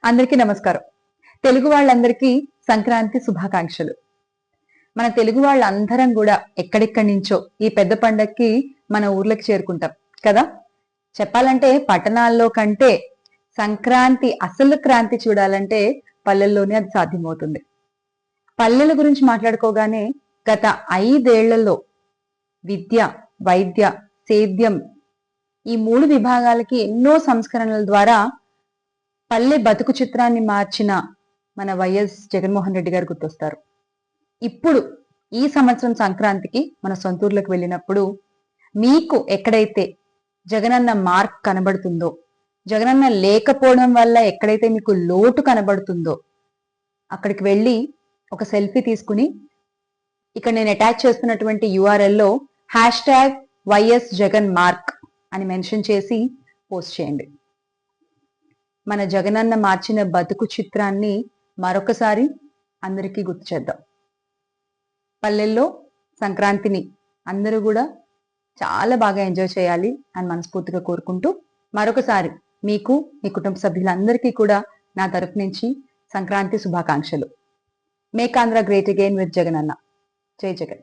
అందరికీ నమస్కారం. తెలుగు వాళ్ళందరికీ సంక్రాంతి శుభాకాంక్షలు. మన తెలుగు వాళ్ళందరం కూడా ఎక్కడెక్కడి నుంచో ఈ పెద్ద పండక్కి మన ఊర్లకు చేరుకుంటాం కదా. చెప్పాలంటే పట్టణాల్లో కంటే సంక్రాంతి అసలు క్రాంతి చూడాలంటే పల్లెల్లోనే అది సాధ్యమవుతుంది. పల్లెల గురించి మాట్లాడుకోగానే గత 5 ఏళ్లలో విద్య, వైద్య, సేద్యం ఈ 3 విభాగాలకి ఎన్నో సంస్కరణల ద్వారా పల్లె బతుకు చిత్రాన్ని మార్చిన మన వైఎస్ జగన్మోహన్ రెడ్డి గారు గుర్తొస్తారు. ఇప్పుడు ఈ సంవత్సరం సంక్రాంతికి మన సొంతూర్లకు వెళ్ళినప్పుడు మీకు ఎక్కడైతే జగనన్న మార్క్ కనబడుతుందో, జగనన్న లేకపోవడం వల్ల ఎక్కడైతే మీకు లోటు కనబడుతుందో అక్కడికి వెళ్ళి ఒక సెల్ఫీ తీసుకుని ఇక్కడ నేను అటాచ్ చేస్తున్నటువంటి URL-లో #వైఎస్ జగన్ మార్క్ అని మెన్షన్ చేసి పోస్ట్ చేయండి. మన జగనన్న మార్చిన బతుకు చిత్రాన్ని మరొకసారి అందరికీ గుర్తు చేద్దాం. పల్లెల్లో సంక్రాంతిని అందరూ కూడా చాలా బాగా ఎంజాయ్ చేయాలి అని మనస్ఫూర్తిగా కోరుకుంటూ మరొకసారి మీకు, మీ కుటుంబ సభ్యులందరికీ కూడా నా తరపు నుంచి సంక్రాంతి శుభాకాంక్షలు. Make Andhra great again with Jagananna. జై జగన్.